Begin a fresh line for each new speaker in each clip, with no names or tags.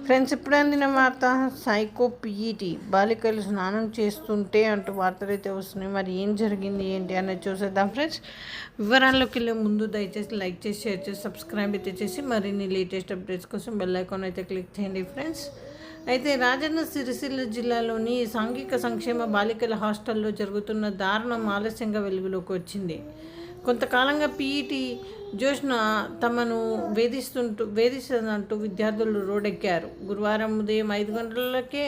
Friends, ఇప్పుడు అందిన వార్త సైకో పీఈటీ బాలికలు స్నానం చేస్తుంటే అంటూ వార్తలు అయితే వస్తున్నాయి. మరి ఏం జరిగింది ఏంటి అనేది చూసేద్దాం ఫ్రెండ్స్. వివరాల్లోకి వెళ్ళే ముందు దయచేసి లైక్ చేసి షేర్ చేసి సబ్స్క్రైబ్ అయితే చేసి మరిన్ని లేటెస్ట్ అప్డేట్స్ కోసం బెల్ ఐకాన్ అయితే క్లిక్ చేయండి ఫ్రెండ్స్. అయితే రాజన్న సిరిసిల్ల జిల్లాలోని సాంఘిక సంక్షేమ బాలికల హాస్టల్లో జరుగుతున్న దారుణం ఆలస్యంగా వెలుగులోకి వచ్చింది. కొంతకాలంగా పీఈటీ జోష్న తమను వేధిస్తుందంటూ విద్యార్థులు రోడ్డెక్కారు. గురువారం ఉదయం 5 గంటలకే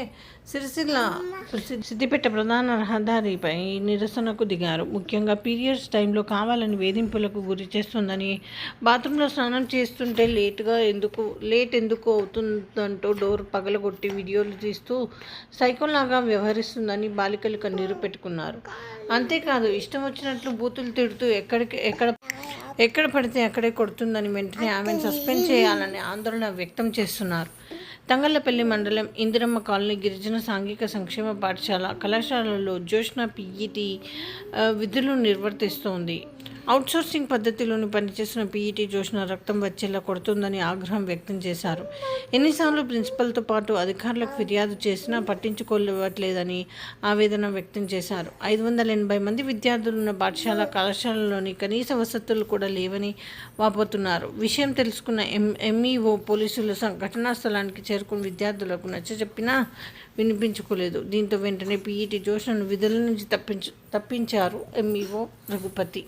సిరిసిల్ల సిద్దిపేట ప్రధాన రహదారిపై నిరసనకు దిగారు. ముఖ్యంగా పీరియడ్స్ టైంలో కావాలని వేధింపులకు గురి చేస్తుందని, బాత్రూంలో స్నానం చేస్తుంటే లేట్ ఎందుకు అవుతుందంటూ డోర్ పగలగొట్టి వీడియోలు తీస్తూ సైకోలాగా వ్యవహరిస్తుందని బాలికలు కన్నీరు పెట్టుకున్నారు. అంతేకాదు, ఇష్టం వచ్చినట్లు బూతులు తిడుతూ ఎక్కడ పడితే అక్కడే కొడుతుందని, వెంటనే ఆమెను సస్పెండ్ చేయాలని ఆందోళన వ్యక్తం చేస్తున్నారు. తంగళ్లపల్లి మండలం ఇందిరమ్మ కాలనీ గిరిజన సాంఘిక సంక్షేమ కళాశాలలో జోష్న పీఈటీ విధులు నిర్వర్తిస్తోంది. అవుట్సోర్సింగ్ పద్ధతిలోని పనిచేసిన పీఈటీ జోష్న రక్తం వచ్చేలా కొడుతుందని ఆగ్రహం వ్యక్తం చేశారు. ఎన్నిసార్లు ప్రిన్సిపల్తో పాటు అధికారులకు ఫిర్యాదు చేసినా పట్టించుకోలేవట్లేదని ఆవేదన వ్యక్తం చేశారు. 580 మంది విద్యార్థులున్న కళాశాలలోని కనీస వసతులు కూడా లేవని వాపోతున్నారు. విషయం తెలుసుకున్న ఎంఈఓ పోలీసులు ఘటనా స్థలానికి చేరుకుని విద్యార్థులకు నచ్చజెప్పినా వినిపించుకోలేదు. దీంతో వెంటనే పీఈటీ జోష్నను విధుల నుంచి తప్పించారు ఎంఈఓ రఘుపతి.